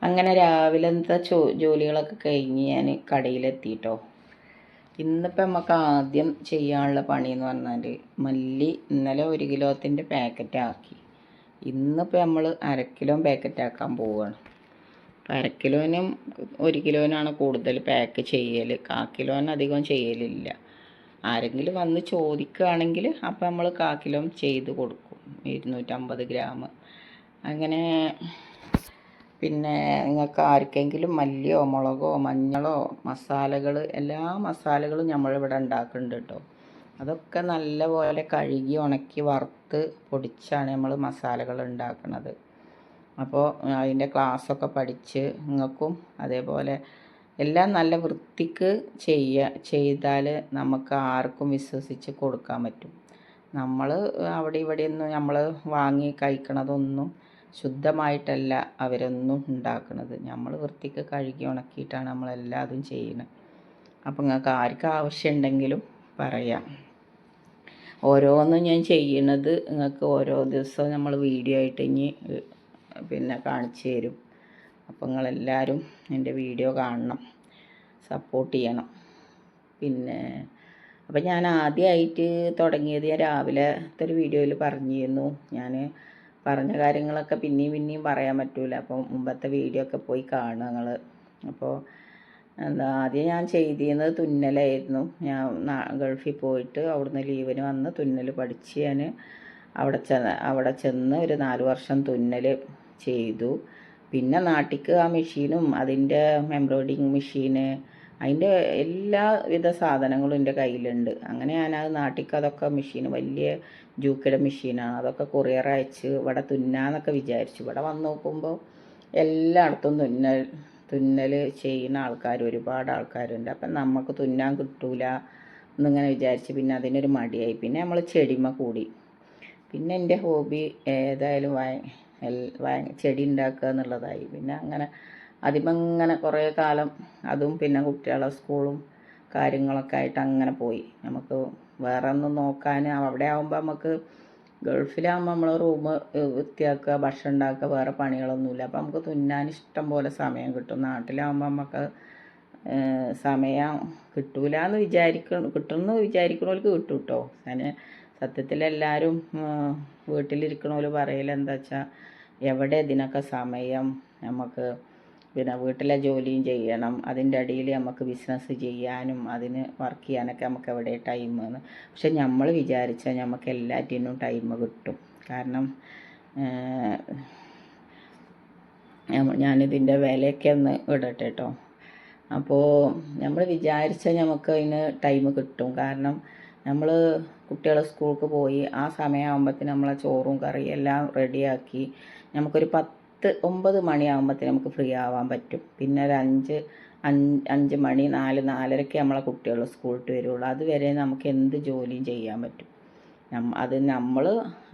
അങ്ങനെ രാവിലത്തെ ജോലികളൊക്കെ കഴിഞ്ഞ് ഞാൻ കടയിലെത്തിയിട്ടോ. ഇന്നിപ്പോൾ നമുക്ക് ആദ്യം ചെയ്യാനുള്ള പണി എന്ന് പറഞ്ഞാൽ മല്ലി ഇന്നലെ 1 കിലോത്തിൻ്റെ പാക്കറ്റ് ആക്കി. ഇന്നിപ്പോൾ നമ്മൾ 1/2 കിലോ പാക്കറ്റ് ആക്കാൻ പോവുകയാണ്. അപ്പോൾ 1/2 കിലോനും 1 കിലോനാണ് കൂടുതൽ പാക്ക് ചെയ്യൽ, 1/4 കിലോന് അധികം ചെയ്യലില്ല. ആരെങ്കിലും വന്ന് ചോദിക്കുകയാണെങ്കിൽ അപ്പോൾ നമ്മൾ 1/4 കിലോ ചെയ്ത് കൊടുക്കും, 250 ഗ്രാം. അങ്ങനെ പിന്നെ നിങ്ങൾക്ക് ആർക്കെങ്കിലും മല്ലിയോ മുളകോ മഞ്ഞളോ മസാലകൾ, എല്ലാ മസാലകളും നമ്മളിവിടെ ഉണ്ടാക്കുന്നുണ്ട് കേട്ടോ. അതൊക്കെ നല്ലപോലെ കഴുകി ഉണക്കി വറുത്ത് പൊടിച്ചാണ് നമ്മൾ മസാലകൾ ഉണ്ടാക്കുന്നത്. അപ്പോൾ അതിൻ്റെ ക്ലാസ്സൊക്കെ പഠിച്ച് നിങ്ങൾക്കും അതേപോലെ എല്ലാം നല്ല വൃത്തിക്ക് ചെയ്താൽ നമുക്ക് ആർക്കും വിശ്വസിച്ച് കൊടുക്കാൻ പറ്റും. നമ്മൾ അവിടെ ഇവിടെയൊന്നും നമ്മൾ വാങ്ങി കഴിക്കണതൊന്നും ശുദ്ധമായിട്ടല്ല അവരൊന്നും ഉണ്ടാക്കുന്നത്. നമ്മൾ വൃത്തിക്ക് കഴുകി ഉണക്കിയിട്ടാണ് നമ്മളെല്ലാതും ചെയ്യുന്നത്. അപ്പം നിങ്ങൾക്ക് ആർക്ക് ആവശ്യമുണ്ടെങ്കിലും പറയാം. ഓരോന്നും ഞാൻ ചെയ്യണത് നിങ്ങൾക്ക് ഓരോ ദിവസവും നമ്മൾ വീഡിയോ ആയിട്ട് ഇനി പിന്നെ കാണിച്ചു തരും. അപ്പം നിങ്ങളെല്ലാവരും എൻ്റെ വീഡിയോ കാണണം, സപ്പോർട്ട് ചെയ്യണം. പിന്നെ അപ്പം ഞാൻ ആദ്യമായിട്ട് തുടങ്ങിയത് ഞാൻ രാവിലത്തെ ഒരു വീഡിയോയിൽ പറഞ്ഞിരുന്നു. ഞാൻ പറഞ്ഞ കാര്യങ്ങളൊക്കെ പിന്നെയും പറയാൻ പറ്റൂല. അപ്പോൾ മുമ്പത്തെ വീഡിയോ ഒക്കെ പോയി കാണുക നിങ്ങൾ. അപ്പോൾ ആദ്യം ഞാൻ ചെയ്തിരുന്നത് തുന്നലായിരുന്നു. ഞാൻ ഗൾഫിൽ പോയിട്ട് അവിടുന്ന് ലീവിന് വന്ന് തുന്നൽ പഠിച്ച് ഞാൻ അവിടെ ചെന്ന് ഒരു 4 വർഷം തുന്നൽ ചെയ്തു. പിന്നെ നാട്ടിലേക്ക് ആ മെഷീനും അതിൻ്റെ എംബ്രോയിഡിങ് മെഷീന് അതിൻ്റെ എല്ലാവിധ സാധനങ്ങളും എൻ്റെ കയ്യിലുണ്ട്. അങ്ങനെ ഞാനത് നാട്ടിലേക്ക് അതൊക്കെ മെഷീൻ വലിയ ജൂക്കയുടെ മെഷീനാണ്, അതൊക്കെ കൊറിയർ അയച്ച് ഇവിടെ തുന്നാന്നൊക്കെ വിചാരിച്ചു. ഇവിടെ വന്ന് നോക്കുമ്പോൾ എല്ലായിടത്തും തുന്നൽ ചെയ്യുന്ന ഒരുപാട് ആൾക്കാരുണ്ട്. അപ്പം നമുക്ക് തുന്നാൻ കിട്ടൂല എന്നിങ്ങനെ വിചാരിച്ച് പിന്നെ അതിനൊരു മടിയായി. പിന്നെ നമ്മൾ ചെടിമ കൂടി. പിന്നെ എൻ്റെ ഹോബി ഏതായാലും ചെടി ഉണ്ടാക്കുക എന്നുള്ളതായി. പിന്നെ അങ്ങനെ അതിമങ്ങനെ കുറേ കാലം അതും പിന്നെ കുട്ടികളെ സ്കൂളും കാര്യങ്ങളൊക്കെ ആയിട്ട് അങ്ങനെ പോയി. നമുക്ക് വേറെ ഒന്നും നോക്കാൻ അവിടെ ആകുമ്പോൾ നമുക്ക് ഗൾഫിലാകുമ്പോൾ നമ്മൾ റൂം വൃത്തിയാക്കുക, ഭക്ഷണം ഉണ്ടാക്കുക, വേറെ പണികളൊന്നുമില്ല. അപ്പോൾ നമുക്ക് തുന്നാൻ ഇഷ്ടം പോലെ സമയം കിട്ടും. നാട്ടിലാകുമ്പോൾ നമുക്ക് സമയം കിട്ടൂല എന്ന് കിട്ടുമെന്ന് വിചാരിക്കണവർക്ക് കിട്ടും കേട്ടോ. അങ്ങനെ സത്യത്തിലെല്ലാവരും വീട്ടിലിരിക്കണവർ പറയലെന്താ വെച്ചാൽ എവിടെ ഇതിനൊക്കെ സമയം, നമുക്ക് പിന്നെ വീട്ടിലെ ജോലിയും ചെയ്യണം, അതിൻ്റെ ഇടയിൽ നമുക്ക് ബിസിനസ് ചെയ്യാനും അതിന് വർക്ക് ചെയ്യാനൊക്കെ നമുക്ക് എവിടെ ടൈം എന്ന്. പക്ഷെ നമ്മൾ വിചാരിച്ചാൽ നമുക്ക് എല്ലാറ്റിനും ടൈം കിട്ടും. കാരണം ഞാനിതിൻ്റെ വിലയൊക്കെ ഒന്ന് ഇടട്ടെ കേട്ടോ. അപ്പോൾ നമ്മൾ വിചാരിച്ചാൽ നമുക്ക് അതിന് ടൈം കിട്ടും. കാരണം നമ്മൾ കുട്ടികൾ സ്കൂൾക്ക് പോയി ആ സമയമാകുമ്പോഴത്തേന് നമ്മളെ ചോറും കറിയും എല്ലാം റെഡിയാക്കി നമുക്കൊരു 9 മണിയാകുമ്പോഴത്തേന് നമുക്ക് ഫ്രീ ആവാൻ പറ്റും. പിന്നെ ഒരു 5 മണി 4-4:30 നമ്മളെ കുട്ടികൾ സ്കൂളിട്ട് വരുള്ളൂ. അതുവരെ നമുക്ക് എന്ത് ജോലിയും ചെയ്യാൻ പറ്റും. നമ്മൾ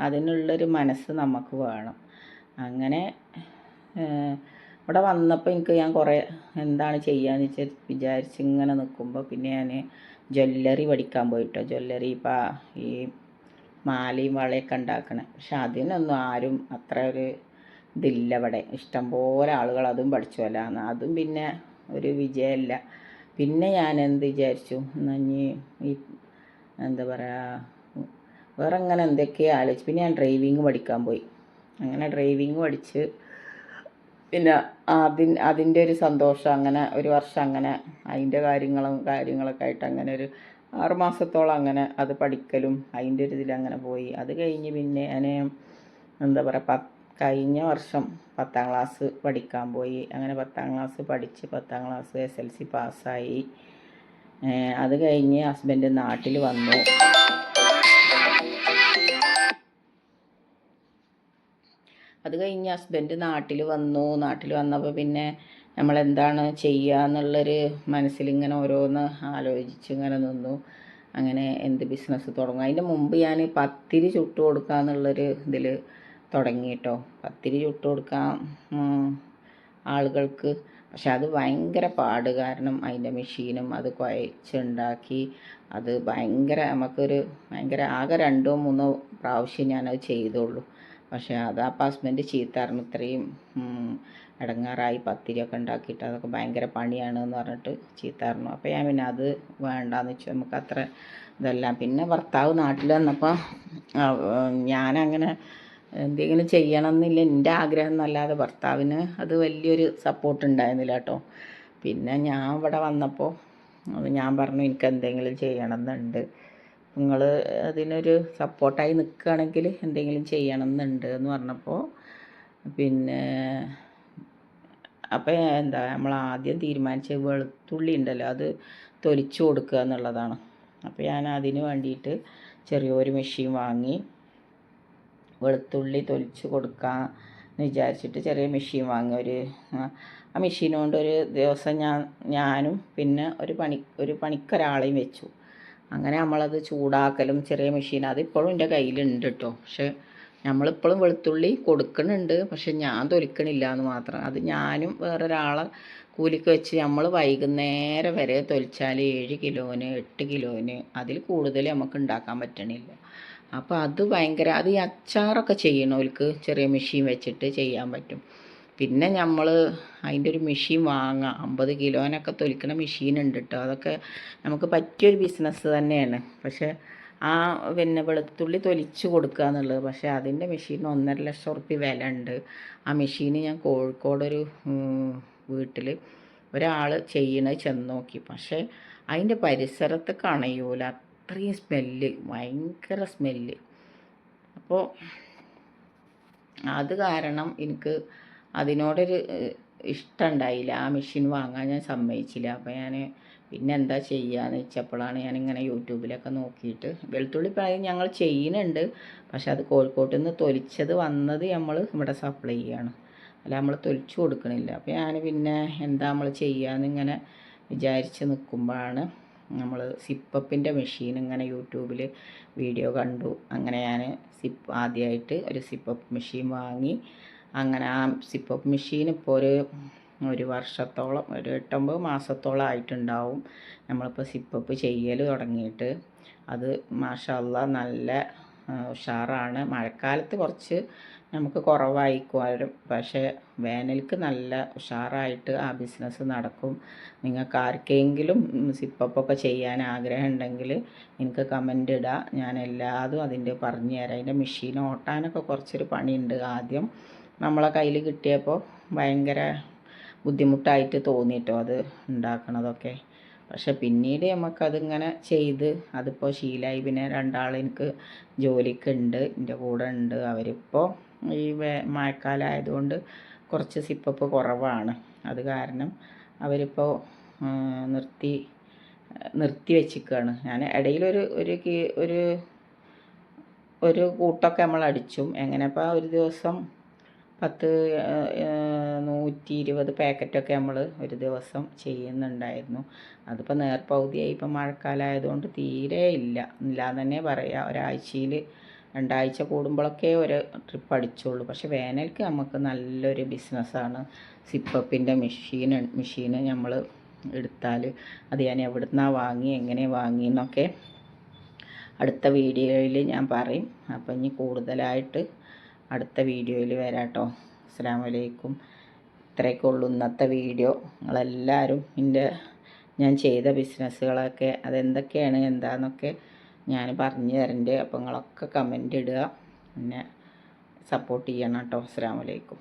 അതിനുള്ളൊരു മനസ്സ് നമുക്ക് വേണം. അങ്ങനെ ഇവിടെ വന്നപ്പോൾ ഞാൻ കുറേ എന്താണ് ചെയ്യാന്ന് വിചാരിച്ച് ഇങ്ങനെ നിൽക്കുമ്പോൾ പിന്നെ ഞാൻ ജ്വല്ലറി പഠിക്കാൻ പോയിട്ടോ. ജ്വല്ലറി ഇപ്പോൾ ഈ മാലയും വളയൊക്കെ ഉണ്ടാക്കണേ. പക്ഷെ അതിനൊന്നും ആരും അത്ര ഒരു ഇതില്ല ഇവിടെ. ഇഷ്ടംപോലെ ആളുകൾ അതും പഠിച്ചോല്ല. അതും പിന്നെ ഒരു വിജയമല്ല. പിന്നെ ഞാൻ എന്ത് വിചാരിച്ചു, ഇനി ഈ എന്താ പറയുക വേറെ അങ്ങനെ എന്തൊക്കെയോ ആലോചിച്ചു. പിന്നെ ഞാൻ ഡ്രൈവിങ് പഠിക്കാൻ പോയി. അങ്ങനെ ഡ്രൈവിങ് പഠിച്ച് പിന്നെ അതിൻ്റെ ഒരു സന്തോഷം. അങ്ങനെ ഒരു വർഷം അങ്ങനെ അതിൻ്റെ കാര്യങ്ങളൊക്കെ ആയിട്ട് അങ്ങനെ ഒരു 6 മാസത്തോളം അങ്ങനെ അത് പഠിക്കലും അതിൻ്റെ ഒരു ഇതിലങ്ങനെ പോയി. അത് കഴിഞ്ഞ് പിന്നെ ഞാൻ എന്താ പറയുക കഴിഞ്ഞ വർഷം 10ാം ക്ലാസ് പഠിക്കാൻ പോയി. അങ്ങനെ 10ാം ക്ലാസ് പഠിച്ച് 10ാം ക്ലാസ് SLC പാസ്സായി. അത് കഴിഞ്ഞ് ഹസ്ബൻഡ് നാട്ടിൽ വന്നു. നാട്ടിൽ വന്നപ്പോൾ പിന്നെ നമ്മളെന്താണ് ചെയ്യുക എന്നുള്ളൊരു മനസ്സിലിങ്ങനെ ഓരോന്ന് ആലോചിച്ച് ഇങ്ങനെ നിന്നു. അങ്ങനെ എന്ത് ബിസിനസ് തുടങ്ങും. അതിൻ്റെ മുമ്പ് ഞാൻ പത്തിരി ചുട്ട് കൊടുക്കുക എന്നുള്ളൊരു ഇതിൽ തുടങ്ങി കേട്ടോ. പത്തിരി ചുട്ട് കൊടുക്കാം ആളുകൾക്ക്. പക്ഷെ അത് ഭയങ്കര പാട്. കാരണം അതിൻ്റെ മെഷീനും അത് കുഴച്ചുണ്ടാക്കി അത് ഭയങ്കര ആകെ 2-3 പ്രാവശ്യം ഞാനത് ചെയ്തുള്ളൂ. പക്ഷേ അത് അപ്പം ഹസ്ബൻഡ് ചീത്തായിരുന്നു, ഇത്രയും ഇടങ്ങാറായി പത്തിരിയൊക്കെ ഉണ്ടാക്കിയിട്ട് അതൊക്കെ ഭയങ്കര പണിയാണ് എന്ന് പറഞ്ഞിട്ട് ചീത്തായിരുന്നു. അപ്പോൾ ഞാൻ പിന്നെ അത് വേണ്ടാന്ന് വെച്ചു, നമുക്ക് അത്ര ഇതല്ല. പിന്നെ ഭർത്താവ് നാട്ടിൽ വന്നപ്പോൾ ഞാനങ്ങനെ എന്തെങ്കിലും ചെയ്യണം എന്നില്ല എൻ്റെ ആഗ്രഹം എന്നല്ലാതെ ഭർത്താവിന് അത് വലിയൊരു സപ്പോർട്ട് ഉണ്ടായിരുന്നില്ല കേട്ടോ. പിന്നെ ഞാൻ ഇവിടെ വന്നപ്പോൾ ഞാൻ പറഞ്ഞു എനിക്ക് എന്തെങ്കിലും ചെയ്യണം എന്നുണ്ട്, നിങ്ങൾ അതിനൊരു സപ്പോർട്ടായി നിൽക്കുകയാണെങ്കിൽ എന്തെങ്കിലും ചെയ്യണം എന്നുണ്ട് എന്ന് പറഞ്ഞപ്പോൾ പിന്നെ അപ്പോൾ എന്താ നമ്മൾ ആദ്യം തീരുമാനിച്ച വെളുത്തുള്ളി ഉണ്ടല്ലോ അത് തൊലിച്ചു കൊടുക്കുക എന്നുള്ളതാണ്. അപ്പോൾ ഞാൻ അതിന് വേണ്ടിയിട്ട് ചെറിയൊരു മെഷീൻ വാങ്ങി വെളുത്തുള്ളി തൊലിച്ച് കൊടുക്കാമെന്ന് വിചാരിച്ചിട്ട് ചെറിയ മെഷീൻ വാങ്ങി. ആ മെഷീൻ കൊണ്ട് ഒരു ദിവസം ഞാനും പിന്നെ ഒരു പണിക്കൊരാളെയും വെച്ചു. അങ്ങനെ നമ്മളത് ചൂടാക്കലും ചെറിയ മെഷീൻ അതിപ്പോഴും എൻ്റെ കയ്യിലുണ്ട് കേട്ടോ. പക്ഷെ നമ്മളിപ്പോഴും വെളുത്തുള്ളി കൊടുക്കുന്നുണ്ട്, പക്ഷെ ഞാൻ തൊലിക്കണില്ല എന്ന് മാത്രം. അത് ഞാനും വേറൊരാളെ കൂലിക്ക് വെച്ച് നമ്മൾ വൈകുന്നേരം വരെ തൊലിച്ചാൽ 7 കിലോന് 8 കിലോന് അതിൽ കൂടുതൽ നമുക്ക് ഉണ്ടാക്കാൻ പറ്റണില്ല. അപ്പോൾ അത് ഭയങ്കര, അത് ഈ അച്ചാറൊക്കെ ചെയ്യണവർക്ക് ചെറിയ മെഷീൻ വെച്ചിട്ട് ചെയ്യാൻ പറ്റും. പിന്നെ നമ്മൾ അതിൻ്റെ ഒരു മെഷീൻ വാങ്ങാം, 50 കിലോനൊക്കെ തൊലിക്കണ മെഷീൻ ഉണ്ട് കേട്ടോ. അതൊക്കെ നമുക്ക് പറ്റിയൊരു ബിസിനസ് തന്നെയാണ്. പക്ഷേ ആ പിന്നെ വെളുത്തുള്ളി തൊലിച്ച് കൊടുക്കുക എന്നുള്ളത്, പക്ഷേ അതിൻ്റെ മെഷീന് 1.5 ലക്ഷം റുപ്യ വില ഉണ്ട്. ആ മെഷീന് ഞാൻ കോഴിക്കോടൊരു വീട്ടിൽ ഒരാൾ ചെയ്യണത് ചെന്ന് നോക്കി, പക്ഷേ അതിൻ്റെ പരിസരത്ത് കണയൂല, അത്രയും സ്മെല്ല്, ഭയങ്കര സ്മെല്ല്. അപ്പോൾ അത് കാരണം എനിക്ക് അതിനോടൊരു ഇഷ്ടമുണ്ടായില്ല, ആ മെഷീൻ വാങ്ങാൻ ഞാൻ സമ്മതിച്ചില്ല. അപ്പോൾ ഞാൻ പിന്നെ എന്താ ചെയ്യാന്ന് വെച്ചപ്പോഴാണ് ഞാനിങ്ങനെ യൂട്യൂബിലൊക്കെ നോക്കിയിട്ട് വെളുത്തുള്ളി പായം ഞങ്ങൾ ചെയ്യുന്നുണ്ട്, പക്ഷെ അത് കോഴിക്കോട്ടിൽ നിന്ന് തൊലിച്ചത് വന്നത് നമ്മൾ ഇവിടെ സപ്ലൈ ചെയ്യാണ്, അല്ല നമ്മൾ തൊലിച്ചു കൊടുക്കണില്ല. അപ്പോൾ ഞാൻ പിന്നെ എന്താ നമ്മൾ ചെയ്യാന്നിങ്ങനെ വിചാരിച്ച് നിൽക്കുമ്പോഴാണ് നമ്മൾ സിപ്പപ്പിൻ്റെ മെഷീൻ ഇങ്ങനെ യൂട്യൂബിൽ വീഡിയോ കണ്ടു. അങ്ങനെ ഞാൻ ആദ്യമായിട്ട് ഒരു സിപ്പപ്പ് മെഷീൻ വാങ്ങി. അങ്ങനെ ആ സിപ്പപ്പ് മെഷീൻ ഇപ്പോൾ ഒരു വർഷത്തോളം, ഒരു 8-9 മാസത്തോളം ആയിട്ടുണ്ടാവും നമ്മളിപ്പോൾ സിപ്പപ്പ് ചെയ്യൽ തുടങ്ങിയിട്ട്. അത് മാഷാ അല്ലാഹ് നല്ല ഉഷാറാണ്. മഴക്കാലത്ത് കുറച്ച് നമുക്ക് കുറവായിരിക്കും, പക്ഷേ വേനൽക്ക് നല്ല ഉഷാറായിട്ട് ആ ബിസിനസ് നടക്കും. നിങ്ങൾക്ക് ആർക്കെങ്കിലും സിപ്പപ്പൊക്കെ ചെയ്യാൻ ആഗ്രഹം ഉണ്ടെങ്കിൽ എനിക്ക് കമൻ്റ് ഇടുക, ഞാൻ എല്ലാതും അതിൻ്റെ പറഞ്ഞു തരാം. അതിൻ്റെ മെഷീൻ ഓട്ടാനൊക്കെ കുറച്ചൊരു പണിയുണ്ട്. ആദ്യം നമ്മളെ കയ്യിൽ കിട്ടിയപ്പോൾ ഭയങ്കര ബുദ്ധിമുട്ടായിട്ട് തോന്നിയിട്ടോ അത് ഉണ്ടാക്കണതൊക്കെ. പക്ഷെ പിന്നീട് നമുക്കതിങ്ങനെ ചെയ്ത് അതിപ്പോൾ ശീലമായി. പിന്നെ 2 എനിക്ക് ജോലിക്കുണ്ട്, എൻ്റെ കൂടെ ഉണ്ട്. അവരിപ്പോൾ ഈ മഴക്കാലമായതുകൊണ്ട് കുറച്ച് സിപ്പപ്പ് കുറവാണ്. അത് കാരണം അവരിപ്പോൾ നിർത്തി വെച്ചിരിക്കുകയാണ്. ഞാൻ ഇടയിലൊരു ഒരു കൂട്ടമൊക്കെ നമ്മൾ അടിച്ചും. എങ്ങനെയപ്പോൾ ഒരു ദിവസം 120 പാക്കറ്റൊക്കെ നമ്മൾ ഒരു ദിവസം ചെയ്യുന്നുണ്ടായിരുന്നു. അതിപ്പോൾ നേർപകുതിയായി. ഇപ്പം മഴക്കാലമായതുകൊണ്ട് തീരെ ഇല്ലാന്ന് തന്നെ പറയാം. ഒരാഴ്ചയിൽ 2 ആഴ്ച കൂടുമ്പോഴൊക്കെ ഒരു ട്രിപ്പ് അടിച്ചുള്ളൂ. പക്ഷെ വേനൽക്ക് നമുക്ക് നല്ലൊരു ബിസിനസ്സാണ് സിപ്പപ്പിൻ്റെ മെഷീന് നമ്മൾ എടുത്താൽ. അത് ഞാൻ എവിടുന്നാണ് വാങ്ങി, എങ്ങനെ വാങ്ങി എന്നൊക്കെ അടുത്ത വീഡിയോയിൽ ഞാൻ പറയും. അപ്പം ഇനി കൂടുതലായിട്ട് അടുത്ത വീഡിയോയിൽ വരാം കേട്ടോ. അസ്സലാമു അലൈക്കും. ഇത്രയൊക്കെ ഉള്ളൂ ഇന്നത്തെ വീഡിയോ. നിങ്ങളെല്ലാവരും ഞാൻ ചെയ്ത ബിസിനസ്സുകളൊക്കെ അതെന്തൊക്കെയാണ് എന്താണെന്നൊക്കെ ഞാൻ പറഞ്ഞു തരണ്ട്. അപ്പോൾ നിങ്ങളൊക്കെ കമൻ്റ് ഇടുക, പിന്നെ സപ്പോർട്ട് ചെയ്യണം കേട്ടോ. അസ്സലാമു അലൈക്കും.